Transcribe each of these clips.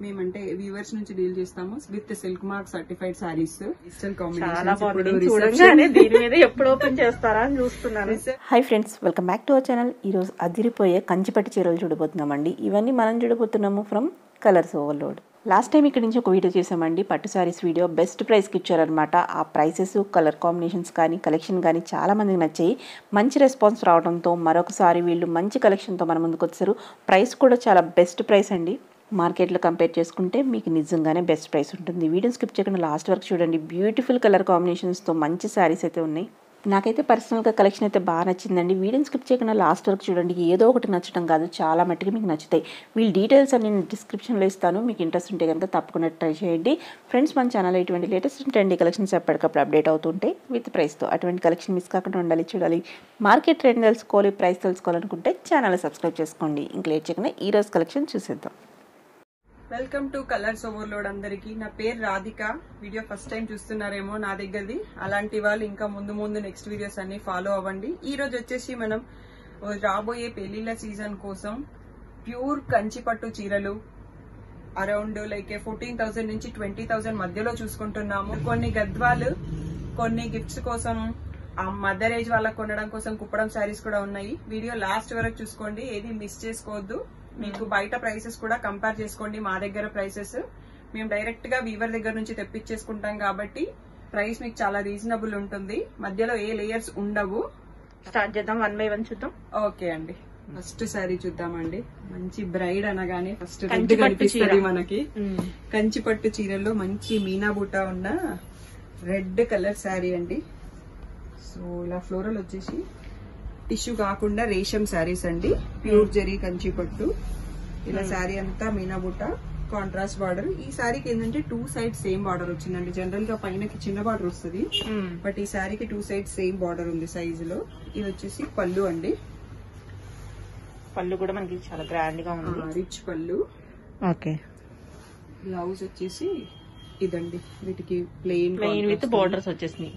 మేమంటే వీవర్స్ నుంచి డీల్ చేస్తాము with silk mark certified saris. ఎప్పుడు ఓపెన్ చేస్తారా అని చూస్తున్నాను. Hi friends, welcome back to our channel. ఈ రోజు అదిరిపోయే కంచిపట్టు చీరలు చూడబోతున్నామండి. ఇవన్నీ మనం చూడబోతున్నాము from colours overload. Last time ఇక్కడ నుంచి ఒక వీడియో చేసామండి, పట్టు సారీస్ వీడియో. బెస్ట్ ప్రైస్కి ఇచ్చారనమాట. ఆ ప్రైసెస్, కలర్ కాంబినేషన్స్ కానీ కలెక్షన్ కానీ చాలా మందికి నచ్చాయి. మంచి రెస్పాన్స్ రావడంతో మరొకసారి వీళ్ళు మంచి కలెక్షన్తో మన ముందుకు వచ్చారు. ప్రైస్ కూడా చాలా బెస్ట్ ప్రైస్ అండి. మార్కెట్లో కంపేర్ చేసుకుంటే మీకు నిజంగానే బెస్ట్ ప్రైస్ ఉంటుంది. వీడియో స్కిప్ చేయకుండా లాస్ట్ వరకు చూడండి. బ్యూటిఫుల్ కలర్ కాంబినేషన్స్తో మంచి శారీస్ అయితే ఉన్నాయి. నాకైతే పర్సనల్గా కలెక్షన్ అయితే బాగా నచ్చిందండి. వీడియోని స్కిప్ చేయకుండా లాస్ట్ వరకు చూడండి. ఏదో ఒకటి నచ్చడం కాదు, చాలా మట్టుకు మీకు నచ్చుతాయి. వీళ్ళ డీటెయిల్స్ అన్ని నేను డిస్క్రిప్షన్లో ఇస్తాను. మీకు ఇంట్రెస్ట్ ఉంటే కనుక తప్పకుండా ట్రై చేయండి. ఫ్రెండ్స్, మన ఛానల్ ఇటువంటి లేటెస్ట్ ట్రెండీ కలెక్షన్స్ ఎప్పటికప్పుడు అప్డేట్ అవుతుంటాయి విత్ ప్రైస్తో. అటువంటి కలెక్షన్ మిస్ కాకుండా ఉండాలి, చూడాలి. మార్కెట్ ట్రెండ్ తెలుసుకోవాలి, ప్రైస్ తెలుసుకోవాలనుకుంటే ఛానల్ సబ్స్క్రైబ్ చేసుకోండి. ఇంక లేట్ చేయకుండా ఈ రోజు కలెక్షన్ చూసేద్దాం. వెల్కమ్ టు కలర్స్ ఓవర్లోడ్ అందరికి. నా పేరు రాధిక. వీడియో ఫస్ట్ టైం చూస్తున్నారేమో నా దగ్గరది. అలాంటి వాళ్ళు ఇంకా ముందు నెక్స్ట్ వీడియోస్ అన్ని ఫాలో అవ్వండి. ఈ రోజు వచ్చేసి మనం రాబోయే పెళ్లిళ్ళ సీజన్ కోసం ప్యూర్ కంచి పట్టు చీరలు అరౌండ్ లైక్ 14,000 నుంచి 20,000 మధ్యలో చూసుకుంటున్నాము. కొన్ని గద్వాలు, కొన్ని గిఫ్ట్స్ కోసం, ఆ మదర్ ఏజ్ వాళ్ళకి కొనడం కోసం కుప్పడం శారీస్ కూడా ఉన్నాయి. వీడియో లాస్ట్ వరకు చూసుకోండి, ఏది మిస్ చేసుకోవద్దు. మీకు బయట ప్రైసెస్ కూడా కంపేర్ చేసుకోండి. మా దగ్గర ప్రైసెస్ మేము డైరెక్ట్ గా వీవర్ దగ్గర నుంచి తెప్పించేసుకుంటాం కాబట్టి ప్రైస్ మీకు చాలా రీజనబుల్ ఉంటుంది. మధ్యలో ఏ లేయర్స్ ఉండవు. స్టార్ట్ చేద్దాం, 1 by 1 చూద్దాం. ఓకే అండి, ఫస్ట్ శారీ చూద్దామండి. మంచి బ్రైడ్ అనగానే ఫస్ట్ రెడ్ కనిపిస్తుంది మనకి. కంచి పట్టు చీరల్లో మంచి మీనా బూటా ఉన్న రెడ్ కలర్ శారీ అండి. సో ఇలా ఫ్లోరల్ వచ్చేసి టిష్యూ కాకుండా రేషం శారీస్ అండి. ప్యూర్ జరీ కంచి పట్టు. ఇలా శారీ అంతా మీనా బుట్ట, కాంట్రాస్ట్ బార్డర్. ఈ శారీకి ఏంటంటే 2 sides సేమ్ బార్డర్ వచ్చిందండి. జనరల్ గా పైనకి చిన్న బార్డర్ వస్తుంది, బట్ ఈ శారీకి 2 sides సేమ్ బార్డర్ ఉంది సైజు లో. ఇది వచ్చేసి పళ్ళు అండి. పళ్ళు కూడా మనకి చాలా గ్రాండ్ గా ఉంది, రిచ్ పళ్ళు. ఓకే. బ్లౌజ్ వచ్చేసి ఇదండి, వీటికి ప్లెయిన్ విత్ బార్డర్స్ వచ్చేసినాయి.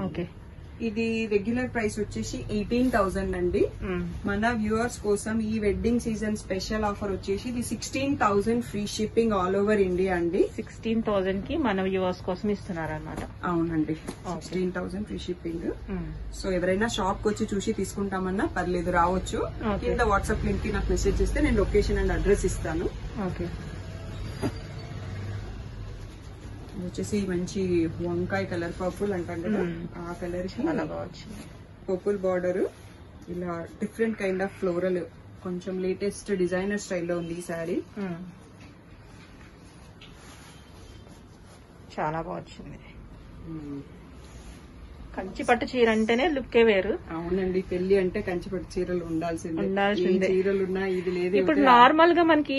ఓకే. ఇది రెగ్యులర్ ప్రైస్ వచ్చేసి 18,000 అండి. మన వ్యూవర్స్ కోసం ఈ వెడ్డింగ్ సీజన్ స్పెషల్ ఆఫర్ వచ్చేసి ఇది 16,000 free shipping all over India అండి. 16,000 కి మన వ్యూవర్స్ కోసం ఇస్తున్నారు అనమాట. అవునండి, 16,000 ఫ్రీ షిప్పింగ్. సో ఎవరైనా షాప్ కి వచ్చి చూసి తీసుకుంటామన్నా పర్లేదు, రావచ్చు. కింద వాట్సాప్ లింక్ కి నాకు మెసేజ్ చేస్తే నేను లొకేషన్ అండ్ అడ్రస్ ఇస్తాను. ఓకే. వచ్చేసి మంచి వంకాయ కలర్, పర్పుల్ అంటాం కదా, ఆ కలర్ కి పర్పుల్ బార్డర్. ఇలా డిఫరెంట్ కైండ్ ఆఫ్ ఫ్లోరల్, కొంచెం లేటెస్ట్ డిజైనర్ స్టైల్లో ఉంది ఈ శారీ. చాలా బాగా వచ్చింది. కంచి పట్టు చీర అంటేనే లుక్కే వేరు. అవునండి, పెళ్లి అంటే కంచి పట్టు చీరలు ఉండాల్సిందే. చీరలున్నా ఇది లేదు. ఇప్పుడు నార్మల్ గా మనకి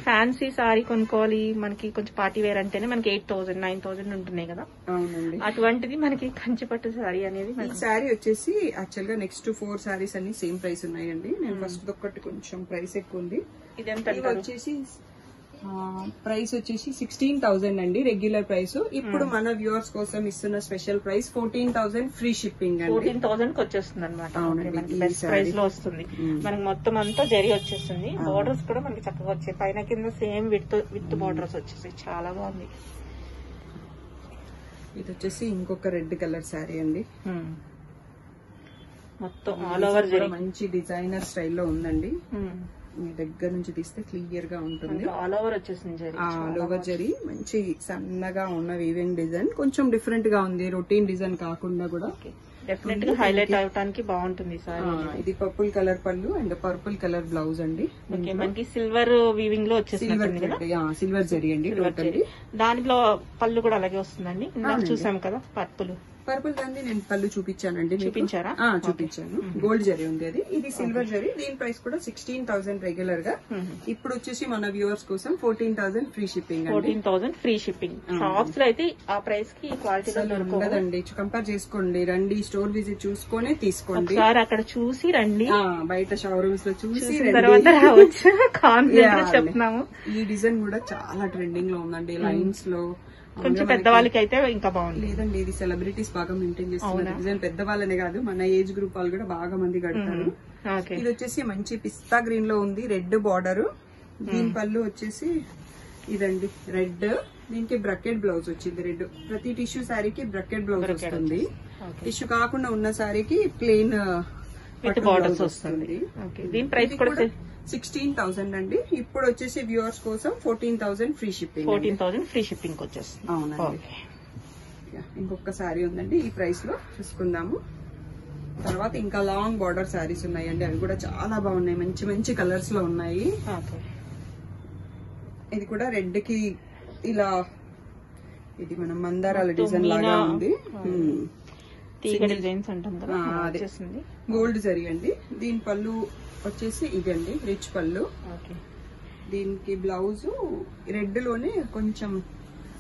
ఫ్యాన్సీ సారీ కొనుక్కోవాలి, మనకి కొంచెం పార్టీ వేర్ అంటేనే మనకి 8,000, 9,000 ఉంటున్నాయి కదా. అవునండి, అటువంటిది మనకి కంచి పట్టు సారీ అనేది. ఈ సారీ వచ్చేసి యాక్చువల్ గా నెక్స్ట్ 4 సారీస్ అన్ని సేమ్ ప్రైస్ ఉన్నాయండి. నేను ఫస్ట్ ఒక్కటి కొంచెం ప్రైస్ ఎక్కువ ఉంది. ఇదెంత వచ్చేసి ప్రైస్ వచ్చేసి 16,000 అండి రెగ్యులర్ ప్రైస్. ఇప్పుడు మన వ్యూవర్స్ కోసం ఇస్తున్న స్పెషల్ ప్రైస్ 14,000 ఫ్రీ షిప్పింగ్ అండి. 14,000 కి వచ్చేస్తుంది అనమాట. బెస్ట్ ప్రైస్ లో వస్తుంది మనకి. మొత్తం అంతా జరీ వచ్చేస్తుంది. బోర్డర్స్ కూడా మనకి చక్కగా వచ్చాయి. పైన కింద సేమ్ విత్ బోర్డర్స్ వచ్చేసాయి. చాలా బాగుంది. ఇది వచ్చేసి ఇంకొక రెడ్ కలర్ శారీ అండి. మొత్తం ఆల్ ఓవర్ జరీ మంచి డిజైనర్ స్టైల్లో ఉందండి. మీ దగ్గర నుంచి తీస్తే క్లియర్ గా ఉంటుంది. ఆల్ ఓవర్ వచ్చేసింది, ఆల్ ఓవర్ జరీ. మంచి సన్నగా ఉన్న వీవింగ్ డిజైన్, కొంచెం డిఫరెంట్ గా ఉంది, రొటీన్ డిజైన్ కాకుండా కూడా డెఫినెట్ గా హైలైట్ అవడానికి బాగుంటుంది సార్. ఇది పర్పుల్ కలర్ పళ్ళు అండ్ పర్పుల్ కలర్ బ్లౌజ్ అండి. మనకి సిల్వర్ వీవింగ్ లో వచ్చేసింది, సిల్వర్ జరీ అండి. దానిలో పళ్ళు కూడా అలాగే వస్తుందండి. చూసాం కదా పర్పుల్ దాన్ని నేను పళ్ళు చూపించానండి. చూపించారా? చూపించాను. గోల్డ్ జరీ ఉంది అది. ఇది సిల్వర్ జరీ. దీని ప్రైస్ కూడా 16,000 రెగ్యులర్ గా. ఇప్పుడు వచ్చేసి మన వ్యూవర్స్ కోసం 14,000 free shipping. 14,000 free shipping. Shops లో అయితే ఆ ప్రైస్ కి క్వాలిటీ ఉండదండి. కంపేర్ చేసుకోండి, రండి, స్టోర్ విజిట్ చూసుకొని తీసుకోండి. అక్కడ చూసి రండి, బయట షోరూమ్స్ లో చూసి తర్వాత రావచ్చు. చెప్తున్నాము. ఈ డిజైన్ కూడా చాలా ట్రెండింగ్ లో ఉందండి. లైన్స్ లో కొంచెం పెద్దవాళ్ళకి అయితే ఇంకా బాగుంది. లేదండి, ఇది సెలబ్రిటీస్ బాగా మెయింటైన్ చేస్తున్నారు డిజైన్. పెద్దవాళ్ళనే కాదు, మన ఏజ్ గ్రూప్ వాళ్ళు కూడా బాగా మంది కడతారు. ఇది వచ్చేసి మంచి పిస్తా గ్రీన్ లో ఉంది, రెడ్ బార్డర్. దీని పళ్ళు వచ్చేసి ఇదండి రెడ్, దీనికి బ్రకెట్ బ్లౌజ్ వచ్చింది. రెడ్ ప్రతి టిష్యూ శారీకి బ్రకెట్ బ్లౌజ్ వస్తుంది. టిష్యూ కాకుండా ఉన్న శారీకి ప్లెయిన్ విత్ బార్డర్స్ వస్తుంది. దీని ప్రైస్ కూడా 16,000 అండి. ఇప్పుడు వచ్చేసి వ్యూవర్స్ కోసం 14,000 ఫ్రీ షిప్పింగ్. 14,000 ఫ్రీ షిప్పింగ్ వచ్చేస్తుంది. అవునండి. ఇంకొక శారీ ఉందండి ఈ ప్రైస్ లో చూసుకుందాము. తర్వాత ఇంకా లాంగ్ బార్డర్ శారీస్ ఉన్నాయండి, అవి కూడా చాలా బాగున్నాయి, మంచి మంచి కలర్స్ లో ఉన్నాయి. ఇది కూడా రెడ్ కి ఇలా ఇది మనం మందారాల డిజైన్ లాగా ఉంది. డిజైన్స్ అంటాం కదా, గోల్డ్ జరీ అండి. దీని పళ్ళు వచ్చేసి ఇదండి రిచ్ పళ్ళు. దీనికి బ్లౌజ్ రెడ్ లోనే కొంచెం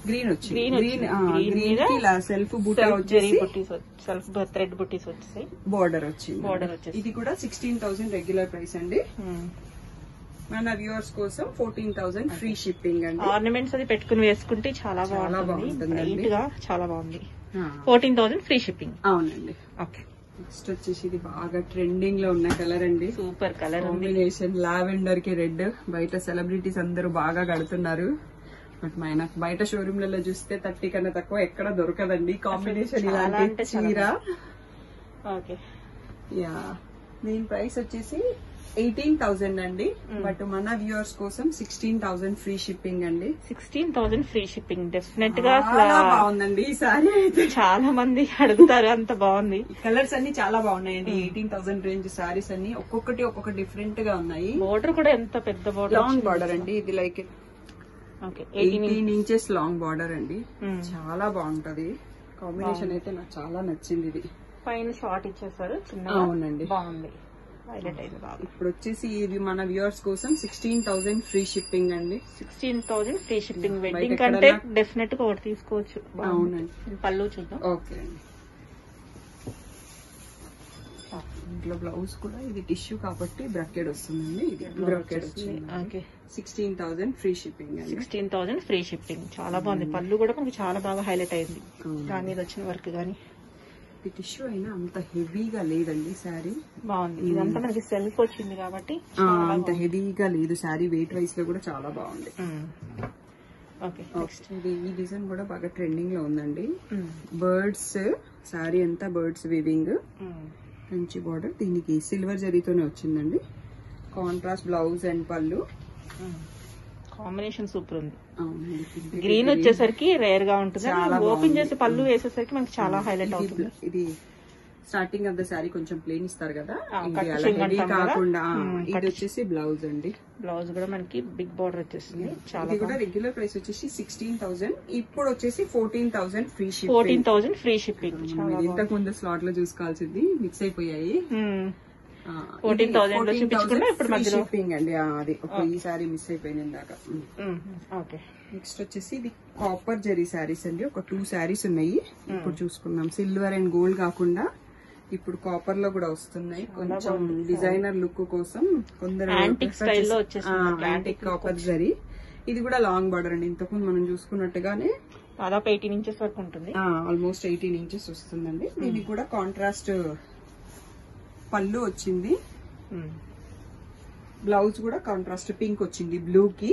గ్రీన్ వచ్చింది. గ్రీన్ కి ఇలా సెల్ఫ్ బూటా వచ్చేసి సెల్ఫ్ థ్రెడ్ బుటీస్ వచ్చేసి బార్డర్ వచ్చింది. ఇది కూడా 16,000 రెగ్యులర్ ప్రైస్ అండి. మన వ్యూవర్స్ కోసం 14,000 ఫ్రీ షిప్పింగ్ అండి. ఆర్నమెంట్స్ అది పెట్టుకుని వేసుకుంటే చాలా బాగుంటుంది, చాలా బాగుంది. 14,000 ఫ్రీ షిప్పింగ్. అవునండి. ఓకే, నెక్స్ట్ వచ్చేసి ఇది బాగా ట్రెండింగ్ లో ఉన్న కలర్ అండి. సూపర్ కలర్ కాంబినేషన్ లావెండర్ కి రెడ్. బయట సెలబ్రిటీస్ అందరూ బాగా కడుతున్నారు. బట్ మనకు బయట షోరూమ్లలో చూస్తే 30 కన్నా తక్కువ ఎక్కడ దొరకదండి కాంబినేషన్ ఇలాంటి చీర. ఓకే, యా దీని ప్రైస్ వచ్చేసి 18,000 అండి. బట్ మన వ్యూవర్స్ కోసం 16,000 ఫ్రీ షిప్పింగ్ అండి. 16,000 ఫ్రీ షిప్పింగ్. డెఫినెట్ గా బాగుందండి ఈ సారీ అయితే. చాలా మంది అడుగుతారు, అంత బాగుంది. కలర్స్ అన్ని చాలా బాగున్నాయండి. 18,000 రేంజ్ సారీస్ అన్ని ఒక్కొక్కటి ఒక్కొక్క డిఫరెంట్ గా ఉన్నాయి. బోర్డర్ కూడా ఎంత పెద్ద బోర్డర్, లాంగ్ బార్డర్ అండి. ఇది లైక్ 18 ఇంచెస్ లాంగ్ బార్డర్ అండి. చాలా బాగుంటది. కాంబినేషన్ అయితే నాకు చాలా నచ్చింది. ఇది పైన షార్ట్ ఇచ్చేసారు చిన్న. అవునండి, బాగుంది, హైలైట్ అయింది బాగా. ఇప్పుడు వచ్చేసి ఇది మన వ్యూవర్స్ కోసం 16,000 ఫ్రీ షిప్పింగ్ అండి. 16,000 ఫ్రీ షిప్పింగ్. వెడ్డింగ్ కంటే డెఫినెట్ గా ఒకటి తీసుకోవచ్చు. అవునండి. పళ్ళు చూద్దాం. ఓకే అండి. ఇంట్లో బ్లౌజ్ కూడా ఇది టిష్యూ కాబట్టి బ్రకెట్ వస్తుందండి. ఇది బ్రకెట్ వచ్చింది. 16,000 ఫ్రీ షిప్పింగ్ అండి. 16,000 ఫ్రీ షిప్పింగ్. చాలా బాగుంది. పళ్ళు కూడా మనకి చాలా బాగా హైలైట్ అయింది. దాని మీద వచ్చిన వర్క్ గానీ టిష్యూ అయినా అంత హెవీగా లేదండి శారీ. బాగుంది. ఇదంతా మనకి సెల్ఫ్ వచ్చింది కాబట్టి అంత హెవీగా లేదు శారీ. వెయిట్ వైస్ లో కూడా చాలా బాగుంది. ఈ డిజైన్ కూడా బాగా ట్రెండింగ్ లో ఉందండి. బర్డ్స్ శారీ అంతా బర్డ్స్ వీవింగ్, మంచి బార్డర్. దీనికి సిల్వర్ జరీతోనే వచ్చిందండి. కాంట్రాస్ట్ బ్లౌజ్ అండ్ పళ్ళు. కాంబినేషన్ సూపర్ ఉంది. గ్రీన్ వచ్చేసరికి రేర్ గా ఉంటుంది. ఓపెన్ చేసి పళ్ళు వేసేసరికి మనకి చాలా హైలైట్ అవుతుంది. ఇది స్టార్టింగ్ ఆఫ్ ద శారీ కొంచెం ప్లెయిన్ ఇస్తారు కదా, ఇది కాకుండా ఇది వచ్చేసి బ్లౌజ్ అండి. బ్లౌజ్ కూడా మనకి బిగ్ బార్డర్ వచ్చేసింది. ఇది కూడా రెగ్యులర్ ప్రైస్ వచ్చేసి 16,000. ఇప్పుడు వచ్చేసి 14,000 ఫ్రీ షిప్పింగ్. 14,000 free shipping. ఇంతకు ముందు స్లాట్ లో చూసుకోవాల్సింది మిక్స్ అయిపోయాయి. 14,000 షిప్పింగ్ అండి. అది ఈ సారీ మిస్ అయిపోయింది ఇందాక. నెక్స్ట్ వచ్చేసి ఇది కాపర్ జరీ శారీస్ అండి. ఒక 2 శారీస్ ఉన్నాయి ఇప్పుడు చూసుకున్నాం. సిల్వర్ అండ్ గోల్డ్ కాకుండా ఇప్పుడు కాపర్ లో కూడా వస్తున్నాయి. కొంచెం డిజైనర్ లుక్ కోసం కొందరు యాంటిక్ కాపర్ జరీ. ఇది కూడా లాంగ్ బార్డర్ అండి. ఇంతకుముందు మనం చూసుకున్నట్టుగానే దాదాపు 18 ఇంచెస్ వరకు ఉంటుంది. ఆల్మోస్ట్ 18 ఇంచెస్ వస్తుందండి. ఇది కూడా కాంట్రాస్ట్ పళ్ళు వచ్చింది. బ్లౌజ్ కూడా కాంట్రాస్ట్ పింక్ వచ్చింది బ్లూ కి.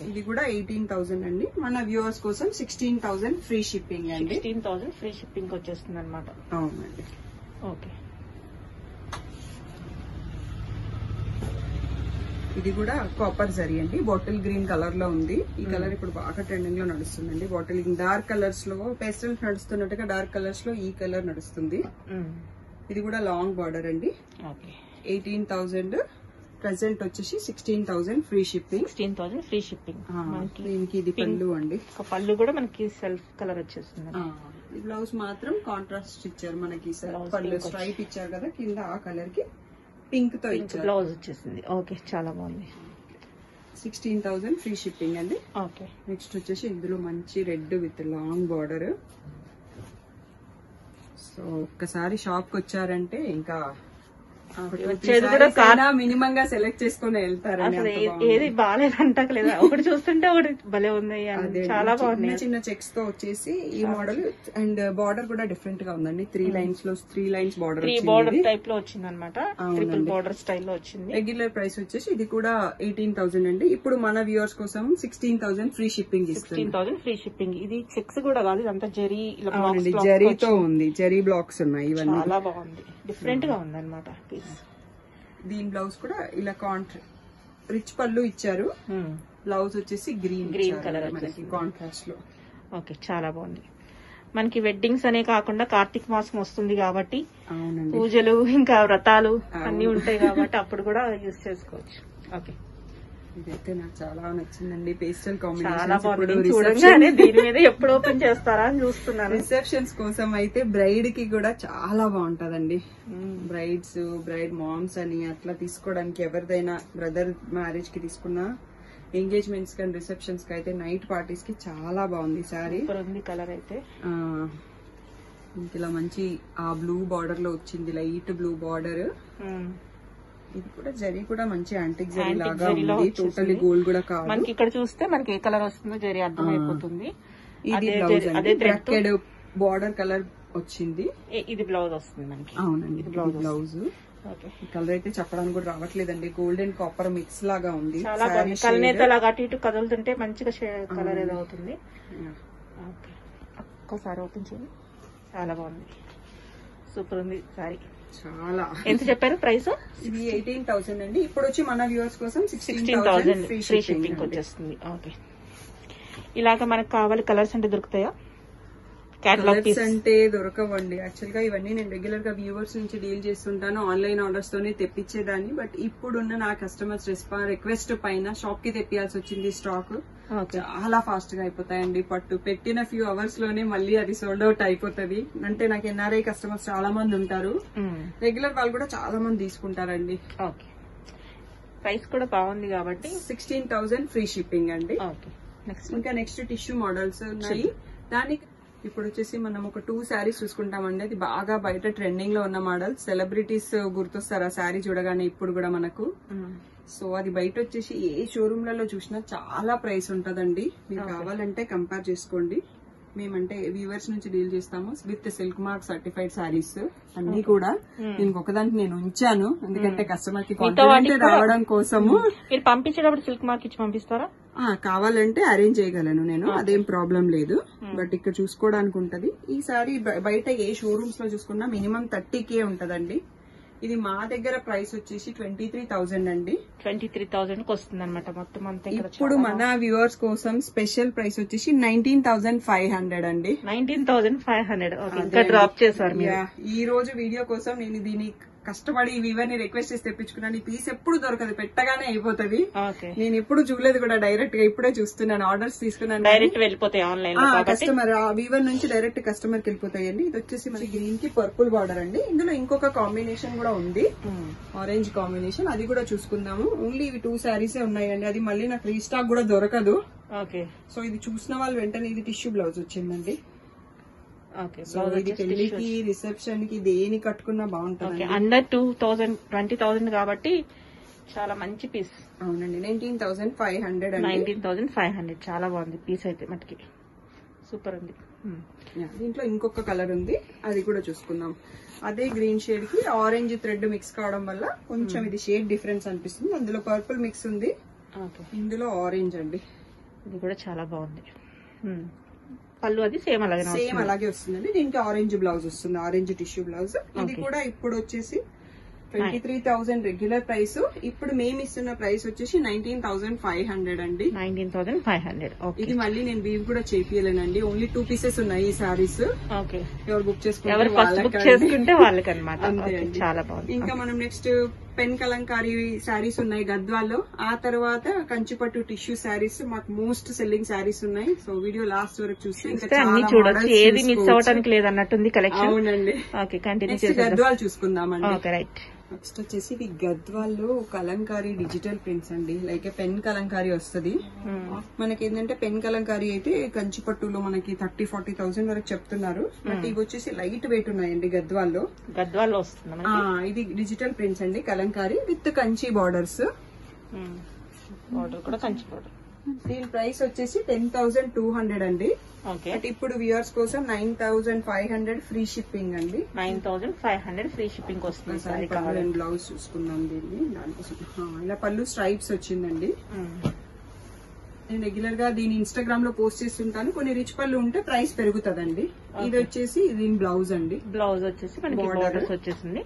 ఇది కూడా 18,000 అండి. మన వ్యూవర్స్ కోసం 16,000 ఫ్రీ షిప్పింగ్ అండి. 16,000 ఫ్రీ షిప్పింగ్ వచ్చేస్తుంది అనమాట. అవునండి. ఓకే, ఇది కూడా కాపర్ జరీ అండి. బాటిల్ గ్రీన్ కలర్ లో ఉంది. ఈ కలర్ ఇప్పుడు బాగా ట్రెండింగ్ లో నడుస్తుందండి. బాటిల్ గ్రీన్ డార్క్ కలర్స్ లో, పేస్టల్స్ నడుస్తున్నట్టుగా డార్క్ కలర్స్ లో ఈ కలర్ నడుస్తుంది. ఇది కూడా లాంగ్ బార్డర్ అండి. 18,000. ప్రెసెంట్ వచ్చేసి 16,000 ఫ్రీ షిప్పింగ్. 16,000 free shipping. దీనికి ఇది పళ్ళు అండి. పళ్ళు కూడా మనకి సెల్ఫ్ కలర్ వచ్చేస్తుంది. ఈ బ్లౌజ్ మాత్రం కాంట్రాస్ట్ ఇచ్చారు మనకి. పళ్ళు స్ట్రైప్ ఇచ్చారు కదా కింద, ఆ కలర్ కి పింక్ తో ఇచ్చారు. బ్లౌజ్ వచ్చేసింది. ఓకే, చాలా బాగుంది. 16,000 ఫ్రీ షిప్పింగ్ అండి. ఓకే, నెక్స్ట్ వచ్చేసి ఇందులో మంచి red with long border. So ఒక్కసారి షాప్ కి వచ్చారంటే ఇంకా వచ్చేది కూడా మినిమం గా సెలెక్ట్ చేసుకుని వెళ్తారు. అసలు ఏది బాగాలేదంటాక లేదా, ఒకటి చూస్తుంటే ఒకటి భలే ఉంది. చాలా బాగుంది. చిన్న చెక్స్ తో వచ్చేసి ఈ మోడల్ అండ్ బార్డర్ కూడా డిఫరెంట్ గా ఉందండి. 3 లైన్స్ బార్డర్, 3 బార్డర్ టైప్ లో వచ్చింది అనమాట. ట్రిపుల్ బార్డర్ స్టైల్లో వచ్చింది. రెగ్యులర్ ప్రైస్ వచ్చేసి ఇది కూడా 18,000 అండి. ఇప్పుడు మన వ్యూవర్స్ కోసం 16,000 ఫ్రీ షిప్పింగ్ ఇస్తుంది. 16,000 ఫ్రీ షిప్పింగ్. ఇది చెక్స్ కూడా కాదు, ఇదంతా జరీ జరీతో ఉంది. జరీ బ్లాక్స్ ఉన్నాయి. ఇవన్నీ చాలా బాగుంది, డిఫరెంట్ గా ఉంది అనమాట పీస్. దీని బ్లౌజ్ కూడా ఇలా రిచ్ పళ్ళు ఇచ్చారు. బ్లౌజ్ వచ్చేసి గ్రీన్ కలర్ కాంట్రాస్ట్ లో. ఓకే, చాలా బాగుంది. మనకి వెడ్డింగ్స్ అనే కాకుండా కార్తీక మాసం వస్తుంది కాబట్టి పూజలు ఇంకా వ్రతాలు అన్ని ఉంటాయి కాబట్టి అప్పుడు కూడా యూజ్ చేసుకోవచ్చు. ఓకే, ఇదైతే నాకు చాలా నచ్చిందండి. పేస్టల్ చాలా బాగుంది. చూడంగానే దీని మీద ఎప్పుడు ఓపెన్ చేస్తారా అని చూస్తున్నాను. రిసెప్షన్స్ కోసం అయితే బ్రైడ్ కి కూడా చాలా బాగుంటదండి. బ్రైడ్ మామ్స్ అని అట్లా తీసుకోవడానికి, ఎవరిదైనా బ్రదర్ మ్యారేజ్ కి తీసుకున్నా, ఎంగేజ్మెంట్స్ కానీ రిసెప్షన్స్ కి అయితే, నైట్ పార్టీస్ కి చాలా బాగుంది సారీ. కలర్ అయితే ఇలా మంచి ఆ బ్లూ బార్డర్ లో వచ్చింది, లైట్ బ్లూ బార్డర్. ఇది కూడా జరీ కూడా మంచి యాంటిక్ జరీ లాగా ఉంది. టోటల్లీ గోల్డ్ కూడా కాదు. మనకి ఇక్కడ చూస్తే మనకి ఏ కలర్ వస్తుందో జరీ అర్థమైపోతుంది. ఇది బ్లౌజ్ అండి, బ్రాకెడ్ బార్డర్ కలర్ వచ్చింది. ఇది బ్లౌజ్ వస్తుంది మనకి. అవునండి, ఇది బ్లౌజ్. కలర్ అయితే చెప్పడానికి కూడా రావట్లేదండి. గోల్డ్ అండ్ కాపర్ మిక్స్ లాగా ఉంది. కలనేత లాగా అటు ఇటు కదులుతుంటే మంచిగా కలర్ ఏదో అవుతుంది. ఒక్కసారి ఓపెన్ చేయండి. చాలా బాగుంది, సూపర్ ఉంది సారీ. చాలా. ఎంత చెప్పారు ప్రైస్? ఇది 18,000 అండి. ఇప్పుడు వచ్చి మన వ్యూవర్స్ కోసం 16,000 ఫ్రీ షిప్పింగ్ వచ్చేస్తుంది. ఓకే, ఇలాగా మనకు కావాలి కలర్స్ అంటే దొరుకుతాయా? కలర్స్ అంటే దొరకవండి. యాక్చువల్ గా ఇవన్నీ నేను రెగ్యులర్ గా వ్యూవర్స్ నుంచి డీల్ చేస్తుంటాను. ఆన్లైన్ ఆర్డర్స్ తోనే తెప్పించేదాన్ని. బట్ ఇప్పుడున్న నా కస్టమర్స్ రిక్వెస్ట్ పైన షాప్ కి తెప్పియాల్సి వచ్చింది. స్టాక్ చాలా ఫాస్ట్ గా అయిపోతాయండి. పట్టు పెట్టిన ఫ్యూ అవర్స్ లోనే మళ్ళీ అది సోల్డ్ అవుట్ అయిపోతుంది. అంటే నాకు ఎన్ఆర్ఐ కస్టమర్స్ చాలా మంది ఉంటారు. రెగ్యులర్ వాళ్ళు కూడా చాలా మంది తీసుకుంటారండి. ఓకే, ప్రైస్ కూడా బాగుంది కాబట్టి 16,000 ఫ్రీ షిప్పింగ్ అండి. ఇంకా నెక్స్ట్ టిష్యూ మోడల్స్ ఉన్నాయి. దానికి ఇప్పుడు వచ్చేసి మనం ఒక 2 శారీస్ చూసుకుంటామండి. అది బాగా బయట ట్రెండింగ్ లో ఉన్న మోడల్. సెలబ్రిటీస్ గుర్తొస్తారు ఆ శారీ చూడగానే ఇప్పుడు కూడా మనకు. సో అది బయట వచ్చేసి ఏ షోరూమ్ లలో చూసినా చాలా ప్రైస్ ఉంటదండి. మీరు కావాలంటే కంపేర్ చేసుకోండి. మేమంటే వ్యూవర్స్ నుంచి డీల్ చేస్తాము with silk mark certified saris అన్ని కూడా. దీనికి ఒకదానికి నేను ఉంచాను, ఎందుకంటే కస్టమర్ కి కాన్ఫిడెంట్ రావడం కోసము. మీరు పంపించేటప్పుడు సిల్క్ మార్క్ ఇచ్చి పంపిస్తారా? కావాలంటే అరేంజ్ చేయగలను నేను, అదేం ప్రాబ్లం లేదు. బట్ ఇక్కడ చూసుకోవడానికి ఉంటది. ఈ సారీ బయట ఏ షోరూమ్స్ లో చూసుకున్నా మినిమం 30K ఉంటదండి. ఇది మా దగ్గర ప్రైస్ వచ్చేసి 23,000 అండి. 23,000 కి వస్తుంది అనమాట మొత్తం అంతా. ఇప్పుడు మన వ్యూవర్స్ కోసం స్పెషల్ ప్రైస్ వచ్చేసి 19,500 అండి. 19,500 ఇంకా డ్రాప్ చేశారు. ఈ రోజు వీడియో కోసం నేను దీని కష్టపడి వీవర్ ని రిక్వెస్ట్ చేసి తెప్పించుకున్నాను. ఈ పీస్ ఎప్పుడు దొరకదు, పెట్టగానే అయిపోతుంది. నేను ఎప్పుడు చూడలేదు కూడా, డైరెక్ట్ గా ఇప్పుడే చూస్తున్నాను. ఆర్డర్స్ తీసుకున్నాను, డైరెక్ట్ వెళ్ళిపోతాయి ఆన్లైన్ కస్టమర్ వీవర్ నుంచి డైరెక్ట్ కస్టమర్ కి వెళ్ళిపోతాయండి. ఇది వచ్చేసి మనకి గ్రీన్ కి పర్పుల్ బార్డర్ అండి. ఇందులో ఇంకొక కాంబినేషన్ కూడా ఉంది, ఆరెంజ్ కాంబినేషన్. అది కూడా చూసుకుందాము. ఓన్లీ ఇవి 2 శారీసే ఉన్నాయండి. అది మళ్ళీ నాకు రీస్టాక్ కూడా దొరకదు. సో ఇది చూసిన వాళ్ళు వెంటనే, ఇది టిష్యూ బ్లౌజ్ వచ్చిందండి. సో ఇది పెళ్లికి రిసెప్షన్ కి దేని కట్టుకున్నా బాగుంటుంది. అండర్ 20,000 కాబట్టి చాలా మంచి పీస్. అవునండి, 19,500 19,500 చాలా బాగుంది పీస్ అయితే మటుకి, సూపర్ ఉంది. దీంట్లో ఇంకొక కలర్ ఉంది, అది కూడా చూసుకుందాం. అదే గ్రీన్ షేడ్ కి ఆరెంజ్ థ్రెడ్ మిక్స్ కావడం వల్ల కొంచెం ఇది షేడ్ డిఫరెన్స్ అనిపిస్తుంది. అందులో పర్పుల్ మిక్స్ ఉంది, ఇందులో ఆరెంజ్ అండి. ఇది కూడా చాలా బాగుంది. పళ్ళు అది సేమ్ అలాగే వస్తుందండి. దీనికి ఆరెంజ్ బ్లౌజ్ వస్తుంది, ఆరెంజ్ టిష్యూ బ్లౌజ్. ఇది కూడా ఇప్పుడు వచ్చేసి 23,000 రెగ్యులర్ ప్రైస్. ఇప్పుడు మేము ఇస్తున్న ప్రైస్ వచ్చేసి 19,500 అండి. 19,500. ఇది మళ్ళీ నేను వీవ్ కూడా చేపియలేనండి. ఓన్లీ 2 పీసెస్ ఉన్నాయి ఈ సారీస్. ఎవరు బుక్ చేసుకుంటే వాళ్ళకి అనమాట. చాలా బాగుంది. ఇంకా మనం నెక్స్ట్ పెన్ కలంకారీ శారీస్ ఉన్నాయి గద్వాల్లో. ఆ తర్వాత కంచిపట్టు టిష్యూ శారీస్ మాకు మోస్ట్ సెల్లింగ్ శారీస్ ఉన్నాయి. సో వీడియో లాస్ట్ వరకు చూస్తే అన్ని చూడొచ్చు, ఏది మిస్ అవడానికి లేదన్నట్టుంది కలెక్షన్. అవునండి, కంటిన్యూ గద్వాలు చూసుకుందామండి. రైట్. నెక్స్ట్ వచ్చేసి ఇది గద్వాల్లో కలంకారీ డిజిటల్ ప్రింట్స్ అండి. లైక్ పెన్ కలంకారీ వస్తుంది మనకి. ఏంటంటే పెన్ కలంకారీ అయితే కంచిపట్టులో మనకి 30-40,000 వరకు చెప్తున్నారు. బట్ ఇవి వచ్చేసి లైట్ వెయిట్ ఉన్నాయండి గద్వాల్లో వస్తుంది. ఇది డిజిటల్ ప్రింట్స్ అండి Kalamkari with Kanchi borders. Border కూడా కంచి బార్డర్. దీని ప్రైస్ వచ్చేసి 10,200 అండి. బట్ ఇప్పుడు వ్యూవర్స్ కోసం 9,500 ఫ్రీ షిప్పింగ్ అండి. 9,500 ఫ్రీ షిప్పింగ్ వస్తుంది. బ్లౌజ్ చూసుకున్నాం దీన్ని. దానికోసం ఇలా పళ్ళు స్ట్రైప్స్ వచ్చిందండి. నేను రెగ్యులర్ గా దీని ఇన్స్టాగ్రామ్ లో పోస్ట్ చేస్తుంటాను. కొన్ని రిచ్ పళ్ళు ఉంటే ప్రైస్ పెరుగుతుందండి. ఇది వచ్చేసి దీని బ్లౌజ్ అండి. బ్లౌజ్ వచ్చేసి బార్డర్స్ వచ్చేసింది.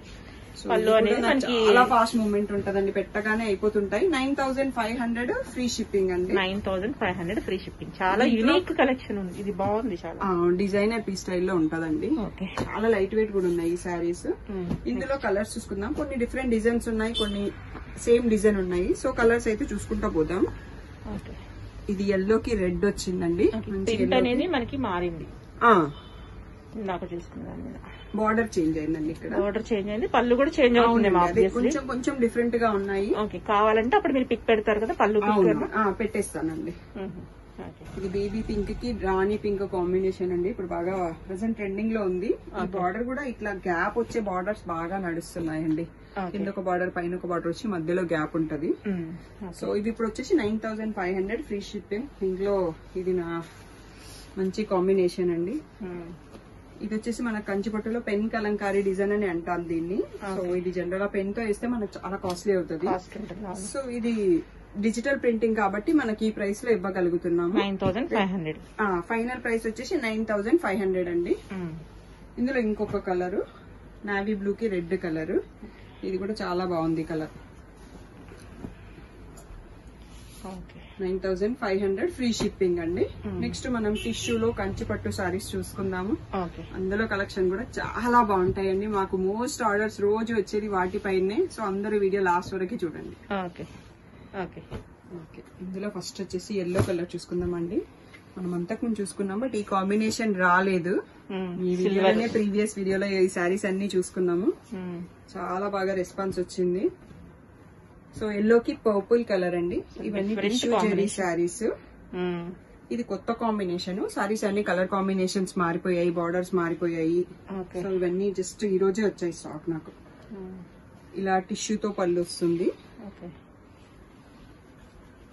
పళ్ళు అనేది చాలా ఫాస్ట్ మూవ్మెంట్ ఉంటదండి. పెట్టగానే అయిపోతుంటాయి. 9,500 ఫ్రీ షిప్పింగ్ అండి. 9,500 ఫ్రీ షిప్పింగ్. చాలా యూనిక్ కలెక్షన్ ఉంది. ఇది బాగుంది. చాలా డిజైనర్ పీస్ స్టైల్లో ఉంటదండి. చాలా లైట్ వెయిట్ కూడా ఉన్నాయి ఈ శారీస్. ఇందులో కలర్స్ చూసుకుందాం. కొన్ని డిఫరెంట్ డిజైన్స్ ఉన్నాయి, కొన్ని సేమ్ డిజైన్ ఉన్నాయి. సో కలర్స్ అయితే చూసుకుంటా పోదాం. ఇది ఎల్లోకి రెడ్ వచ్చిందండి. అనేది మనకి మారింది. నాకు చూసుకున్నాను. బార్డర్ చేంజ్ అయిందండి. ఇక్కడ బార్డర్ చేంజ్ అయింది. పళ్ళు కూడా చేంజ్ అవుతుంది. కొంచెం డిఫరెంట్ గా ఉన్నాయి. ఓకే, కావాలంటే అప్పుడు మీరు పిక్ పెడతారు కదా పళ్ళు. పెట్టేస్తానండి. ఇది బేబీ పింక్ కి రాణి పింక్ కాంబినేషన్ అండి. ఇప్పుడు బాగా ప్రెసెంట్ ట్రెండింగ్ లో ఉంది. ఈ బార్డర్ కూడా ఇట్లా గ్యాప్ వచ్చే బార్డర్స్ బాగా నడుస్తున్నాయండి. కింద ఒక బార్డర్ పైన ఒక బార్డర్ వచ్చి మధ్యలో గ్యాప్ ఉంటది. సో ఇది ఇప్పుడు వచ్చేసి 9,500 ఫ్రీ షిప్పింగ్. ఇంట్లో ఇది నా మంచి కాంబినేషన్ అండి. ఇది వచ్చేసి మన కంచిపట్టులో పెన్ కలంకారీ డిజైన్ అని అంటాం దీన్ని. సో ఇది జనరల్ గా పెన్ తో వేస్తే మనకు చాలా కాస్ట్లీ అవుతుంది. సో ఇది డిజిటల్ ప్రింటింగ్ కాబట్టి మనకి ఈ ప్రైస్ లో ఇవ్వగలుగుతున్నాము. 9,500. ఫైనల్ ప్రైస్ వచ్చేసి 9,500 అండి. ఇందులో ఇంకొక కలర్ నావీ బ్లూ కి రెడ్ కలర్. ఇది కూడా చాలా బాగుంది కలర్. 9,500 ఫ్రీ షిప్పింగ్ అండి. నెక్స్ట్ మనం టిష్యూలో కంచిపట్టు సారీస్ చూసుకుందాము. అందులో కలెక్షన్ కూడా చాలా బాగుంటాయండి. మాకు మోస్ట్ ఆర్డర్స్ రోజు వచ్చేది వాటిపైనే. సో అందరూ వీడియో లాస్ట్ వరకు చూడండి. ఇందులో ఫస్ట్ వచ్చేసి ఎల్లో కలర్ చూసుకుందామండి. మనం అంతకుముందు చూసుకున్నాం, బట్ ఈ కాంబినేషన్ రాలేదు. ఈ వీడియోలోనే ప్రీవియస్ వీడియోలో ఈ సారీస్ అన్ని చూసుకున్నాము. చాలా బాగా రెస్పాన్స్ వచ్చింది. సో ఎల్లోకి పర్పుల్ కలర్ అండి. ఇవన్నీ టిష్యూ జెరీ శారీస్. ఇది కొత్త కాంబినేషన్. సారీస్ అన్ని కలర్ కాంబినేషన్స్ మారిపోయాయి, బార్డర్స్ మారిపోయాయి. సో ఇవన్నీ జస్ట్ ఈ రోజే వచ్చాయి స్టాక్ నాకు. ఇలా టిష్యూతో పళ్ళు వస్తుంది.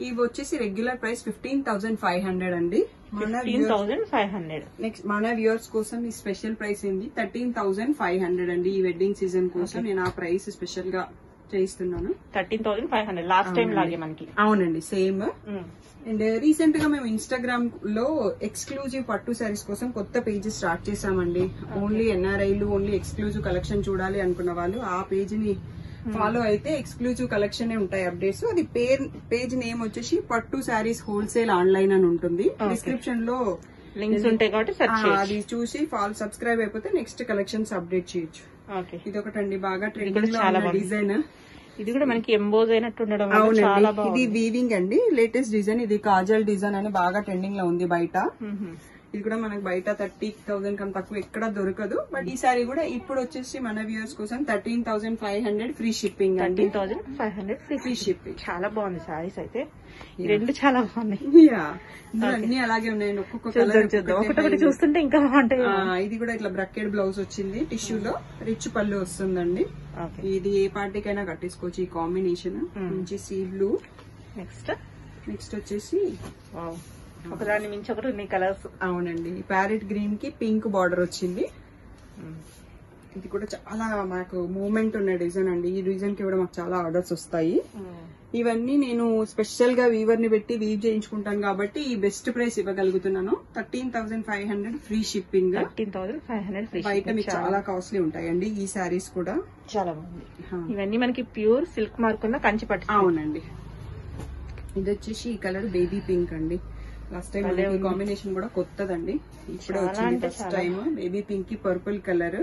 ఇవి వచ్చేసి రెగ్యులర్ ప్రైస్ 15,500 అండి. 15,500. నెక్స్ట్ మన వ్యూవర్స్ కోసం ఈ స్పెషల్ ప్రైస్ ఏంది 13,500 అండి. ఈ వెడ్డింగ్ సీజన్ కోసం నేను ఆ ప్రైస్ స్పెషల్ గా చేయిస్తున్నాను. 13,500 లాస్ట్ టైం లాగే మనకి. అవునండి, సేమ్. అండ్ రీసెంట్ గా మేము ఇన్స్టాగ్రామ్ లో ఎక్స్క్లూజివ్ పట్టు సారీస్ కోసం కొత్త పేజ్ స్టార్ట్ చేసామండి. ఓన్లీ ఎన్ఆర్ఐలు, ఓన్లీ ఎక్స్క్లూజివ్ కలెక్షన్ చూడాలి అనుకున్న వాళ్ళు ఆ పేజ్ ని ఫాలో అయితే ఎక్స్క్లూజివ్ కలెక్షన్ ఉంటాయి అప్డేట్స్. అది పేజ్ నేమ్ వచ్చేసి పట్టు సారీస్ హోల్సేల్ ఆన్లైన్ అని ఉంటుంది. డిస్క్రిప్షన్ లో లింక్స్ ఉంటాయి కాబట్టి అది చూసి సబ్స్క్రైబ్ అయిపోతే నెక్స్ట్ కలెక్షన్స్ అప్డేట్ చేయొచ్చు. ఇది ఒకటండి బాగా ట్రెండింగ్ లో ఉన్న డిజైన్. ఇది కూడా మనకి ఎంబోజ్ అయినట్టు ఉండడం. అవునండి, ఇది వీవింగ్ అండి. Latest design. ఇది కాజల్ డిజైన్ అని బాగా ట్రెండింగ్ లో ఉంది బయట. ఇది కూడా మనకు బయట 30,000 కన్నా తక్కువ ఎక్కడ దొరకదు. బట్ ఈ సారీ కూడా ఇప్పుడు వచ్చేసి మన వ్యూవర్స్ కోసం 13,500 ఫ్రీ షిప్పింగ్. 13,500 free shipping. చాలా బాగుంది సారీస్ అయితే. రెండు చాలా బాగున్నాయి. అన్ని అలాగే ఉన్నాయి. ఒక్కొక్క ఒకటి చూస్తుంటే ఇంకా బాగుంటాయి. ఇది కూడా ఇట్లా బ్రకెట్ బ్లౌజ్ వచ్చింది. టిష్యూలో రిచ్ పళ్ళు వస్తుందండి. ఇది ఏ పార్టీకైనా కట్టేసుకోవచ్చు. ఈ కాంబినేషన్ మంచి సీ బ్లూ. నెక్స్ట్ వచ్చేసి ఒకదాన్ని మించి ఒకటి ఉన్నాయి కలర్స్. అవునండి, ప్యారెట్ గ్రీన్ కి పింక్ బార్డర్ వచ్చింది. ఇది కూడా చాలా మాకు మూవ్మెంట్ ఉన్న డిజైన్ అండి. ఈ డిజైన్ కి కూడా మాకు చాలా ఆర్డర్స్ వస్తాయి. ఇవన్నీ నేను స్పెషల్ గా వీవర్ ని పెట్టి వీవ్ చేయించుకుంటాను కాబట్టి ఈ బెస్ట్ ప్రైస్ ఇవ్వగలుగుతున్నాను. 13,500 free shipping. 13,500 బయట మీకు చాలా కాస్ట్లీ ఉంటాయండి ఈ సారీస్ కూడా. చాలా బాగుంది. ఇవన్నీ మనకి ప్యూర్ సిల్క్ మార్క్ ఉన్న కంచి పట్టు. అవునండి. ఇది వచ్చేసి ఈ కలర్ బేబీ పింక్ అండి. లాస్ట్ టైం ఈ కాంబినేషన్ కూడా కొత్తదండి. ఇప్పుడే వచ్చింది ఫస్ట్ టైం. బేబీ పింక్ కి పర్పుల్ కలర్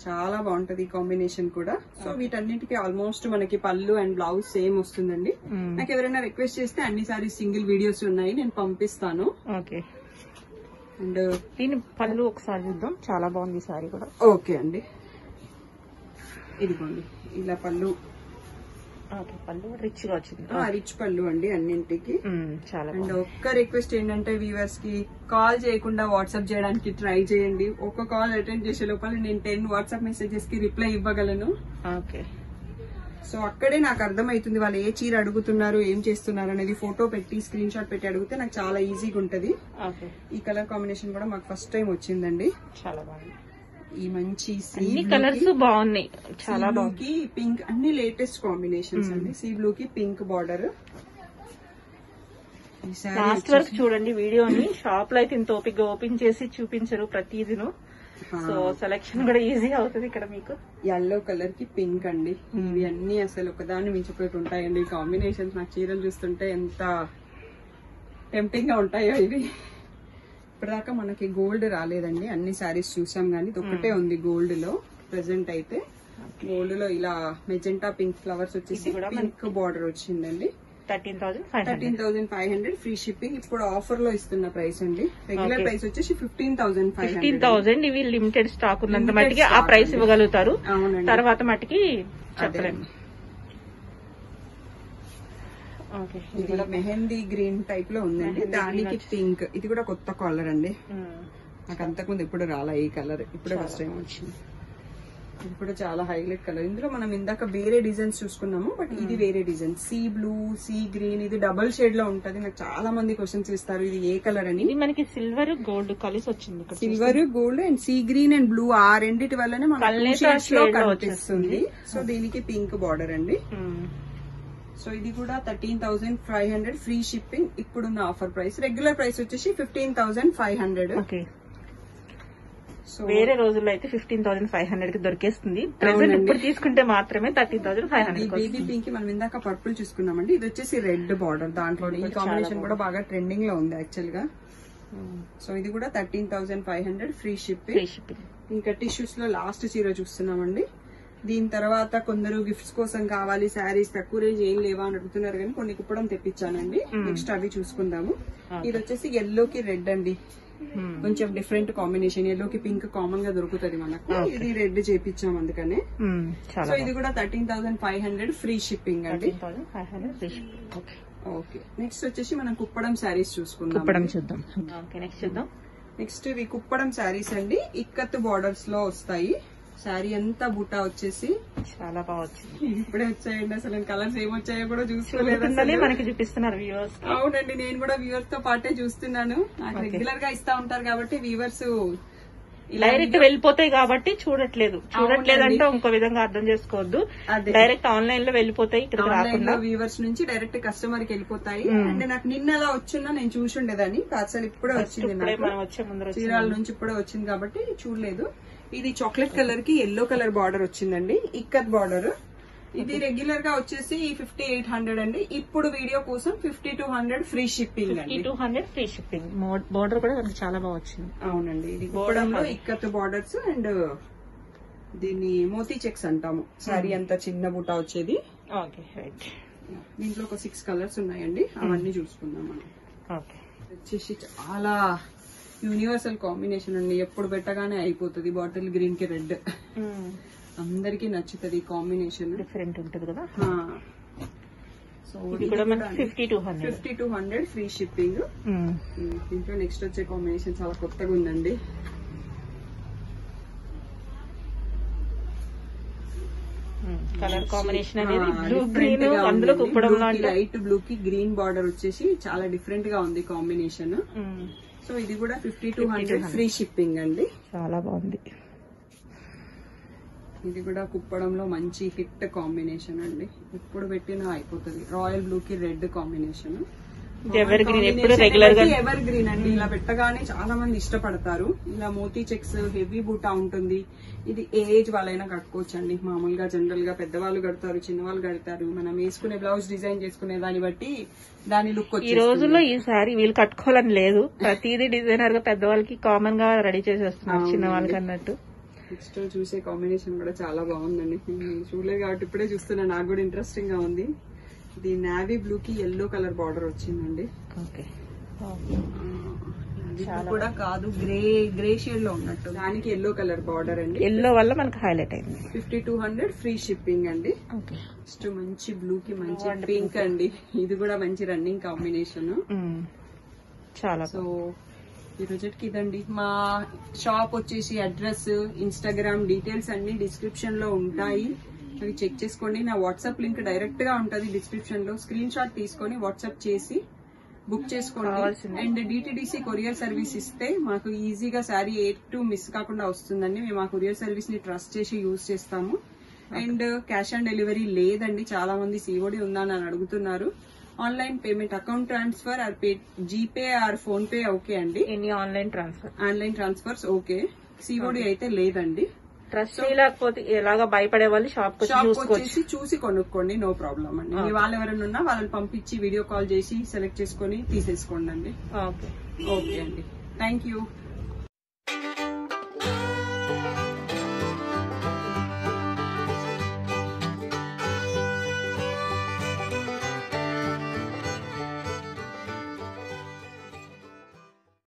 చాలా బాగుంటది ఈ కాంబినేషన్ కూడా. సో వీటన్నిటికీ ఆల్మోస్ట్ మనకి పళ్ళు అండ్ బ్లౌజ్ సేమ్ వస్తుందండి. నాకు ఎవరైనా రిక్వెస్ట్ చేస్తే అన్ని సారీస్ సింగిల్ వీడియోస్ ఉన్నాయి, నేను పంపిస్తాను. అండ్ దీని పళ్ళు ఒకసారి చూద్దాం. చాలా బాగుంది సారీ కూడా. ఓకే అండి. ఇదిగోండి ఇలా పళ్ళు, పళ్ళు రిచ్ గా వచ్చింది. రిచ్ పళ్ళు అండి అన్నింటికి. చాలా. అండ్ ఒక్క రిక్వెస్ట్ ఏంటంటే వ్యూవర్స్ కి కాల్ చేయకుండా వాట్సాప్ చేయడానికి ట్రై చేయండి. ఒక కాల్ అటెండ్ చేసే లోపల నేను 10 వాట్సాప్ మెసేజెస్ కి రిప్లై ఇవ్వగలను. ఓకే. సో అక్కడే నాకు అర్థమవుతుంది వాళ్ళు ఏ చీర అడుగుతున్నారు, ఏం చేస్తున్నారు అనేది. ఫోటో పెట్టి స్క్రీన్ షాట్ పెట్టి అడిగితే నాకు చాలా ఈజీగా ఉంటది. ఈ కలర్ కాంబినేషన్ కూడా మాకు ఫస్ట్ టైం వచ్చిందండి. చాలా బాగుంది. ఈ మంచి కలర్స్ బాగున్నాయి, చాలా బాగుంది. పింక్ అన్ని లేటెస్ట్ కాంబినేషన్స్ అండి. సీ బ్లూ కి పింక్ బార్డర్. లాస్ట్ వరకు చూడండి వీడియోని. షాప్ లో అయితే ఇంత ఓపిక ఓపెన్ చేసి చూపించరు ప్రతిదిను. సో సెలెక్షన్ కూడా ఈజీగా అవుతుంది ఇక్కడ మీకు. ఎల్లో కలర్ కి పింక్ అండి. ఇవి అన్ని అసలు ఒకదాన్ని మించిపోయి ఉంటాయండి. ఈ కాంబినేషన్స్ నాకు చీరలు చూస్తుంటే ఎంత టెంప్టింగ్ గా ఉంటాయో ఇవి. ఇప్పటిదాకా మనకి గోల్డ్ రాలేదండి. అన్ని శారీస్ చూసాం గానీ ఒకటే ఉంది గోల్డ్ లో ప్రెసెంట్ అయితే. గోల్డ్ లో ఇలా మెజెంటా పింక్ ఫ్లవర్స్ వచ్చేసి పింక్ బార్డర్ వచ్చిందండి. 13,500 ఫ్రీ షిప్పింగ్. ఇప్పుడు ఆఫర్ లో ఇస్తున్న ప్రైస్ అండి. రెగ్యులర్ ప్రైస్ వచ్చేసి 15,500. ఇవి లిమిటెడ్ స్టాక్ ఉన్నంత మట్టికి ఆ ప్రైస్ ఇవ్వగలుగుతారు. తర్వాత మట్టికి చెప్పలేము. ఇది మెహందీ గ్రీన్ టైప్ లో ఉందండి. దానికి పింక్. ఇది కూడా కొత్త కలర్ అండి. నాకు అంతకుముందు ఎప్పుడు రాలా ఈ కలర్, ఇప్పుడే ఫస్ట్ టైం వచ్చింది. ఇది కూడా చాలా హైలైట్ కలర్. ఇందులో మనం ఇందాక వేరే డిజైన్స్ చూసుకున్నాము, బట్ ఇది వేరే design. Sea blue, sea green. ఇది డబుల్ షేడ్ లో ఉంటది. నాకు చాలా మంది క్వశ్చన్స్ ఇస్తారు ఇది ఏ కలర్ అని. మనకి సిల్వర్ గోల్డ్ కలిసి వచ్చింది. Silver gold and sea green and blue ఆ రెండిటి వల్లనే మనకి కనిపిస్తుంది. సో దీనికి పింక్ బార్డర్ అండి. సో ఇది కూడా 13,500 ఫ్రీ షిప్పింగ్. ఇప్పుడున్న ఆఫర్ ప్రైస్. రెగ్యులర్ ప్రైస్ వచ్చేసి 15,500. వేరే రోజుల్లో అయితే 15,500 కి దొరికేస్తుంది. ఇప్పుడు తీసుకుంటే మాత్రమే 13,500. బేబీ పింక్ మనం ఇందాక పర్పుల్ చూసుకున్నామండి. ఇది వచ్చేసి రెడ్ బార్డర్. దాంట్లో ఈ కాంబినేషన్ కూడా బాగా ట్రెండింగ్ లో ఉంది యాక్చువల్ గా. సో ఇది కూడా 13,500 ఫ్రీ షిప్పింగ్. ఇంకా టిష్యూస్ లో లాస్ట్ చీర చూస్తున్నామండి. దీని తర్వాత కొందరు గిఫ్ట్స్ కోసం కావాలి శారీస్ తక్కువ రేంజ్ ఏం లేవా అని అడుగుతున్నారు, కానీ కొన్ని కుప్పడం తెప్పించానండి. నెక్స్ట్ అవి చూసుకుందాము. ఇది వచ్చేసి ఎల్లోకి రెడ్ అండి. కొంచెం డిఫరెంట్ కాంబినేషన్. ఎల్లోకి పింక్ కామన్ గా దొరుకుతుంది మనకు. ఇది రెడ్ చేపించాం అందుకనే. సో ఇది కూడా 13,500 ఫ్రీ షిప్పింగ్ అండి. ఓకే. నెక్స్ట్ వచ్చేసి మనం కుప్పడం శారీస్ చూసుకుందాం. నెక్స్ట్ ఇవి కుప్పడం శారీస్ అండి. ఇక్కత్ బార్డర్స్ లో వస్తాయి. శారీ అంతా బుట్టా వచ్చేసి చాలా బాగా వచ్చింది. ఇప్పుడే వచ్చాయండి. అసలు కలర్స్ ఏమొచ్చాయో కూడా చూసుకోలేదు. మనకి చూపిస్తున్నారు వ్యూవర్స్. అవునండి, నేను కూడా వ్యూవర్స్ తో పాటే చూస్తున్నాను. నాకు రెగ్యులర్ గా ఇస్తా ఉంటారు కాబట్టి వ్యూవర్స్ డైరెక్ట్ వెళ్ళిపోతాయి కాబట్టి చూడట్లేదు అంటే ఇంకో విధంగా అర్థం చేసుకోవద్దు. డైరెక్ట్ ఆన్లైన్ లో వెళ్ళిపోతాయి. ఇక్కడ రాకుండా వ్యూవర్స్ నుంచి డైరెక్ట్ కస్టమర్ కి వెళ్ళిపోతాయి. అంటే నాకు నిన్న ఎలా వచ్చిందా నేను చూసుండేదాన్ని. అసలు ఇప్పుడే వచ్చింది. మనం వచ్చే ముందు చీరాల నుంచి ఇప్పుడే వచ్చింది కాబట్టి చూడలేదు. ఇది చాక్లెట్ కలర్ కి ఎల్లో కలర్ బార్డర్ వచ్చిందండి. ఇక్కత్ బార్డర్. ఇది రెగ్యులర్ గా వచ్చేసి 5800 అండి. ఇప్పుడు వీడియో కోసం 5200 free shipping. 5200 free shipping. Border కూడా చాలా బాగా వచ్చింది. అవునండి. ఇది కుప్పడంలో ఇక్కత్ బార్డర్స్ అండ్ దీన్ని మోతీ చెక్స్ అంటాము. సారీ అంతా చిన్న బుట్ట వచ్చేది. దీంట్లో ఒక 6 కలర్స్ ఉన్నాయండి. అవన్నీ చూసుకుందాం మనం. వచ్చేసి చాలా యూనివర్సల్ కాంబినేషన్ అండి. ఎప్పుడు పెట్టగానే అయిపోతుంది. బాటిల్ గ్రీన్ కి రెడ్ అందరికి నచ్చుతుంది కాంబినేషన్. డిఫరెంట్ ఉంటుంది కదా. సో ఇది కూడా మనకి 5200 ఫ్రీ షిప్పింగ్. దీంట్లో నెక్స్ట్ వచ్చే కాంబినేషన్ చాలా కొత్తగా ఉందండి. కలర్ కాంబినేషన్ అనేది బ్లూ గ్రీన్. అందులో కుప్పడంలో లైట్ బ్లూ కి గ్రీన్ బార్డర్ వచ్చేసి చాలా డిఫరెంట్ గా ఉంది కాంబినేషన్. సో ఇది కూడా 5200 ఫ్రీ షిప్పింగ్ అండి. చాలా బాగుంది. ఇది కూడా కుప్పడంలో మంచి హిట్ కాంబినేషన్ అండి. ఎప్పుడు పెట్టినా అయిపోతుంది. రాయల్ బ్లూ కి రెడ్ కాంబినేషన్. ఎవర్ గ్రీన్ ఎప్పుడు రెగ్యులర్ గా ఎవర్ గ్రీన్ అండి. ఇలా పెట్టగానే చాలా మంది ఇష్టపడతారు. ఇలా మోతీ చెక్స్ హెవీ బూటా ఉంటుంది. ఇది ఏజ్ వాళ్ళైనా కట్టుకోవచ్చు అండి. మామూలుగా జనరల్ గా పెద్దవాళ్ళు కడతారు, చిన్నవాళ్ళు కడతారు. మనం వేసుకునే బ్లౌజ్ డిజైన్ చేసుకునే దాన్ని బట్టి దాని లుక్ వచ్చి. ఈ రోజుల్లో ఈ సారీ వీళ్ళు కట్టుకోవాలని లేదు. ప్రతిదీ డిజైనర్ గా పెద్దవాళ్ళకి కామన్ గా రెడీ చేసేస్తున్నారు చిన్న వాళ్ళకి అన్నట్టు. నెక్స్ట్ చూసే కాంబినేషన్ కూడా చాలా బాగుందండి. చూడలేదు కాబట్టి ఇప్పుడే చూస్తున్నా. నాకు కూడా ఇంట్రెస్టింగ్ గా ఉంది. ఇది నావీ బ్లూ కి ఎల్లో కలర్ బార్డర్ వచ్చిందండి. జిప్ కూడా కాదు, గ్రే షేడ్ లో ఉన్నట్టు. దానికి ఎల్లో కలర్ బార్డర్ అండి. ఎల్లో వల్ల మనకు హైలైట్ అయింది. 5200 ఫ్రీ షిప్పింగ్ అండి. నెక్స్ట్ మంచి బ్లూ కి మంచి పింక్ అండి. ఇది కూడా మంచి రన్నింగ్ కాంబినేషన్. చాలా. సో ఈ రోజుకి ఇదండి. మా షాప్ వచ్చేసి అడ్రస్, ఇన్స్టాగ్రామ్ డీటెయిల్స్ అన్ని డిస్క్రిప్షన్ లో ఉంటాయి. అవి చెక్ చేసుకోండి. నా వాట్సాప్ లింక్ డైరెక్ట్ గా ఉంటది డిస్క్రిప్షన్ లో. స్క్రీన్ షాట్ తీసుకొని వాట్సాప్ చేసి బుక్ చేసుకోండి. అండ్ డిటిడిసి కొరియర్ సర్వీస్ ఇస్తే మాకు ఈజీగా శారీ ఏ మిస్ కాకుండా వస్తుందండి. మేము ఆ కొరియర్ సర్వీస్ ని ట్రస్ట్ చేసి యూజ్ చేస్తాము. అండ్ క్యాష్ ఆన్ డెలివరీ లేదండి. చాలా మంది సిఓడి ఉందని అడుగుతున్నారు. Online payment, account transfer or GPay or PhonePe okay అండి. ఎన్ని ఆన్లైన్ ట్రాన్స్ఫర్స్ ఓకే. సిఓడి అయితే లేదండి. ట్రస్ట్ లేకపోతే ఎలాగా భయపడే వాళ్ళు షాప్ వచ్చేసి చూసి కొనుక్కోండి, నో ప్రాబ్లం అండి. మీ వాళ్ళు ఎవరైనా ఉన్నా వాళ్ళని పంపించి వీడియో కాల్ చేసి సెలెక్ట్ చేసుకుని తీసేసుకోండి అండి. ఓకే అండి. Thank you.